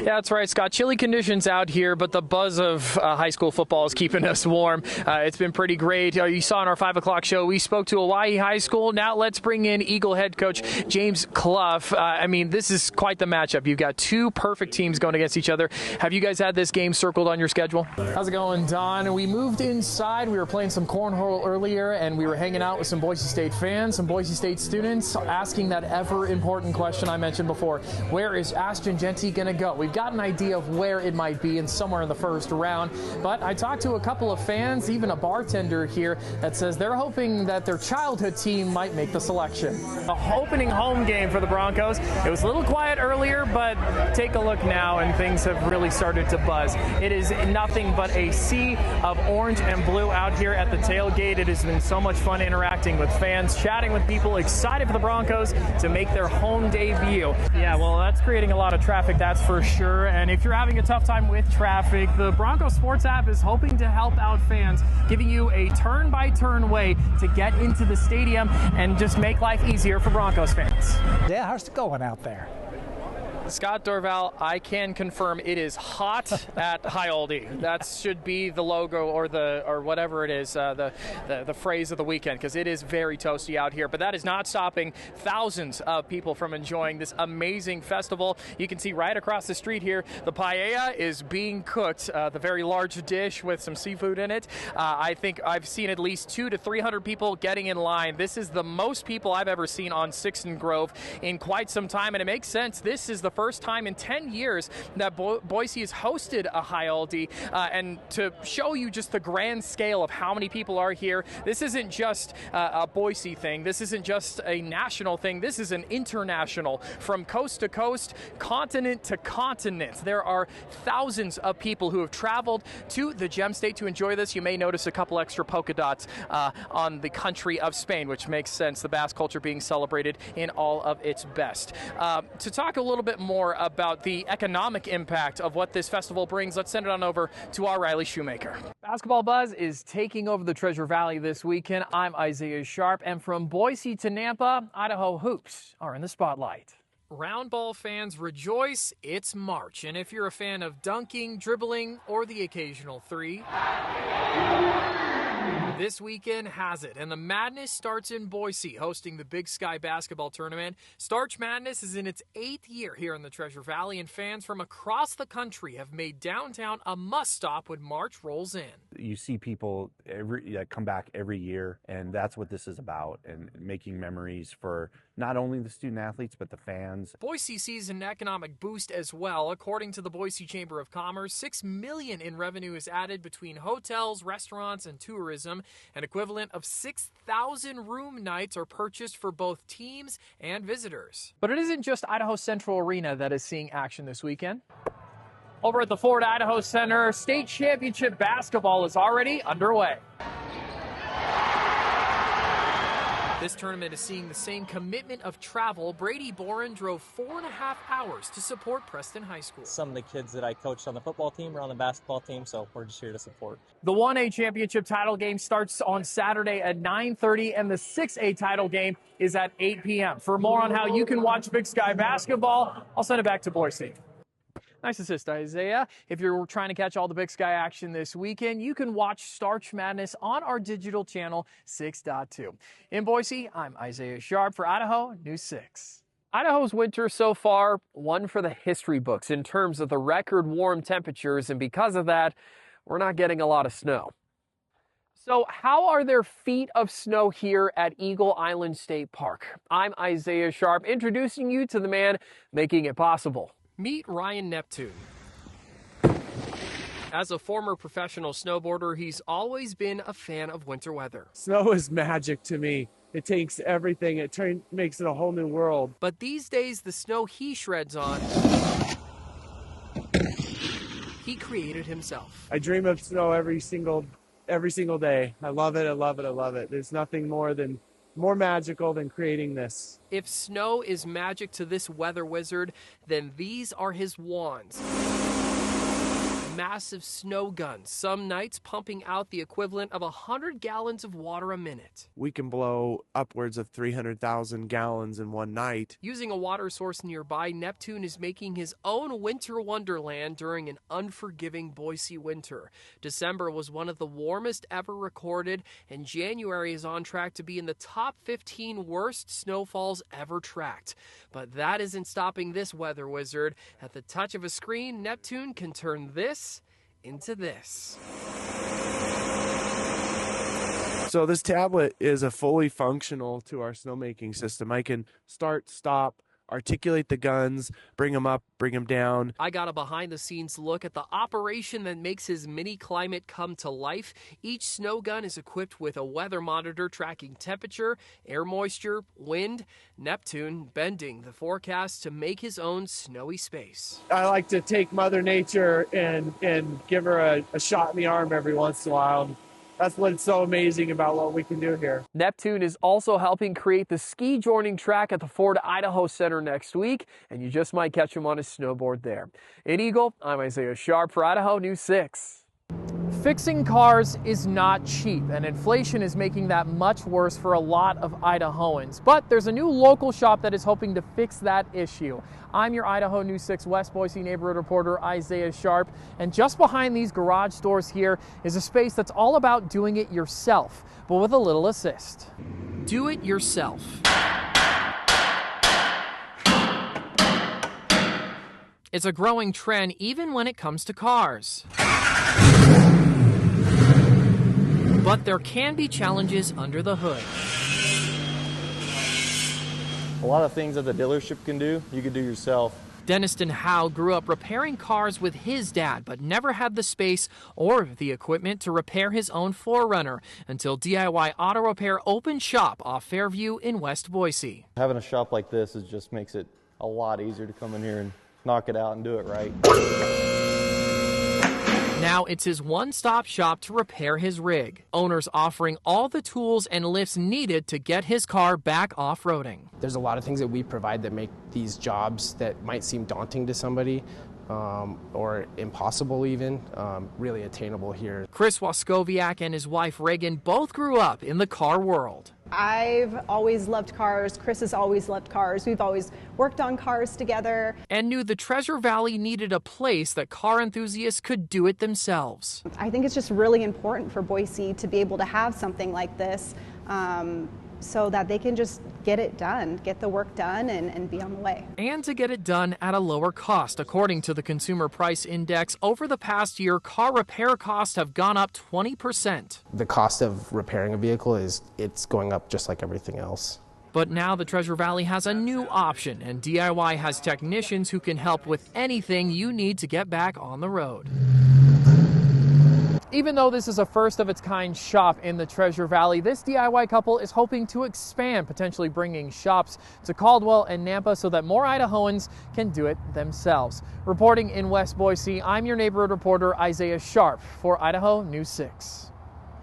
Yeah, that's right, Scott. Chilly conditions out here, but the buzz of high school football is keeping us warm. It's been pretty great. You saw in our 5 o'clock show, we spoke to Hawaii High School. Now let's bring in Eagle head coach James Clough. This is quite the matchup. You've got two perfect teams going against each other. Have you guys had this game circled on your schedule? How's it going, Don? We moved inside. We were playing some cornhole earlier, and we were hanging out with some Boise State fans, some Boise State students, asking that ever-important question I mentioned before. Where is Ashton Jeanty going to go? We've got an idea of where it might be, and somewhere in the first round. But I talked to a couple of fans, even a bartender here, that says they're hoping that their childhood team might make the selection. The opening home game for the Broncos. It was a little quiet earlier, but take a look now, and things have really started to buzz. It is nothing but a sea of orange and blue out here at the tailgate. It has been so much fun interacting with fans, chatting with people, excited for the Broncos to make their home debut. Yeah, well, that's creating a lot of traffic, that's for sure. And if you're having a tough time with traffic, the Broncos Sports app is hoping to help out fans, giving you a turn-by-turn way to get into the stadium and just make life easier for Broncos fans. Yeah, how's it going out there? Scott Dorval, I can confirm it is hot at Hialdi. That should be the logo or whatever it is, the phrase of the weekend, because it is very toasty out here. But that is not stopping thousands of people from enjoying this amazing festival. You can see right across the street here, the paella is being cooked, the very large dish with some seafood in it. I think I've seen at least 200 to 300 people getting in line. This is the most people I've ever seen on 6th and Grove in quite some time, and it makes sense. This is the first time in 10 years that Boise has hosted a Hialdi, and to show you just the grand scale of how many people are here, this isn't just a Boise thing, this isn't just a national thing, this is an international, from coast to coast, continent to continent. There are thousands of people who have traveled to the Gem State to enjoy this. You may notice a couple extra polka dots on the country of Spain, which makes sense, the Basque culture being celebrated in all of its best. To talk a little bit more about the economic impact of what this festival brings, let's send it on over to our Riley Shoemaker. Basketball buzz is taking over the Treasure Valley this weekend. I'm Isaiah Sharp, and from Boise to Nampa, Idaho hoops are in the spotlight. Round ball fans rejoice, it's March, and if you're a fan of dunking, dribbling, or the occasional three, this weekend has it, and the madness starts in Boise, hosting the Big Sky basketball tournament. Starch Madness is in its 8th year here in the Treasure Valley, and fans from across the country have made downtown a must-stop when March rolls in. You see people come back every year, and that's what this is about, and making memories for not only the student athletes, but the fans. Boise sees an economic boost as well. According to the Boise Chamber of Commerce, $6 million in revenue is added between hotels, restaurants, and tourism. An equivalent of 6,000 room nights are purchased for both teams and visitors. But it isn't just Idaho Central Arena that is seeing action this weekend. Over at the Ford Idaho Center, state championship basketball is already underway. This tournament is seeing the same commitment of travel. Brady Boren drove 4.5 hours to support Preston High School. Some of the kids that I coached on the football team are on the basketball team, so we're just here to support. The 1A championship title game starts on Saturday at 9:30, and the 6A title game is at 8 p.m. For more on how you can watch Big Sky basketball, I'll send it back to Boise. Nice assist, Isaiah. If you're trying to catch all the Big Sky action this weekend, you can watch Starch Madness on our digital channel 6.2. In Boise, I'm Isaiah Sharp for Idaho News 6. Idaho's winter so far, one for the history books in terms of the record warm temperatures, and because of that, we're not getting a lot of snow. So how are there feet of snow here at Eagle Island State Park? I'm Isaiah Sharp, introducing you to the man making it possible. Meet Ryan Neptune. As a former professional snowboarder, he's always been a fan of winter weather. Snow is magic to me. It takes everything. It makes it a whole new world. But these days, the snow he shreds on, he created himself. I dream of snow every single day. I love it. I love it. I love it. There's nothing more magical than creating this. If snow is magic to this weather wizard, then these are his wands. massive snow guns, some nights pumping out the equivalent of 100 gallons of water a minute. We can blow upwards of 300,000 gallons in one night. Using a water source nearby, Neptune is making his own winter wonderland during an unforgiving Boise winter. December was one of the warmest ever recorded, and January is on track to be in the top 15 worst snowfalls ever tracked. But that isn't stopping this weather wizard. At the touch of a screen, Neptune can turn this into this. So this tablet is a fully functional to our snowmaking system. I can start, stop, articulate the guns, bring them up, bring them down. I got a behind-the-scenes look at the operation that makes his mini climate come to life. Each snow gun is equipped with a weather monitor tracking temperature, air moisture, wind. Neptune bending the forecast to make his own snowy space. I like to take Mother Nature and give her a shot in the arm every once in a while. That's what's so amazing about what we can do here. Neptune is also helping create the ski joining track at the Ford Idaho Center next week, and you just might catch him on his snowboard there. In Eagle, I'm Isaiah Sharp for Idaho News 6. Fixing cars is not cheap, and inflation is making that much worse for a lot of Idahoans. But there's a new local shop that is hoping to fix that issue. I'm your Idaho News 6 West Boise neighborhood reporter, Isaiah Sharp, and just behind these garage doors here is a space that's all about doing it yourself, but with a little assist. Do it yourself. It's a growing trend even when it comes to cars. But there can be challenges under the hood. A lot of things that the dealership can do, you can do yourself. Denniston Howe grew up repairing cars with his dad, but never had the space or the equipment to repair his own 4Runner until DIY Auto Repair opened shop off Fairview in West Boise. Having a shop like this just makes it a lot easier to come in here and knock it out and do it right. Now it's his one-stop shop to repair his rig. Owners offering all the tools and lifts needed to get his car back off-roading. There's a lot of things that we provide that make these jobs that might seem daunting to somebody or impossible even, really attainable here. Chris Waskowiak and his wife Reagan both grew up in the car world. I've always loved cars. Chris has always loved cars. We've always worked on cars together. And knew the Treasure Valley needed a place that car enthusiasts could do it themselves. I think it's just really important for Boise to be able to have something like this so that they can just get it done, get the work done and be on the way. And to get it done at a lower cost. According to the Consumer Price Index, over the past year, car repair costs have gone up 20%. The cost of repairing a vehicle it's going up just like everything else. But now the Treasure Valley has a new option, and DIY has technicians who can help with anything you need to get back on the road. Even though this is a first-of-its-kind shop in the Treasure Valley, this DIY couple is hoping to expand, potentially bringing shops to Caldwell and Nampa so that more Idahoans can do it themselves. Reporting in West Boise, I'm your neighborhood reporter, Isaiah Sharp, for Idaho News 6.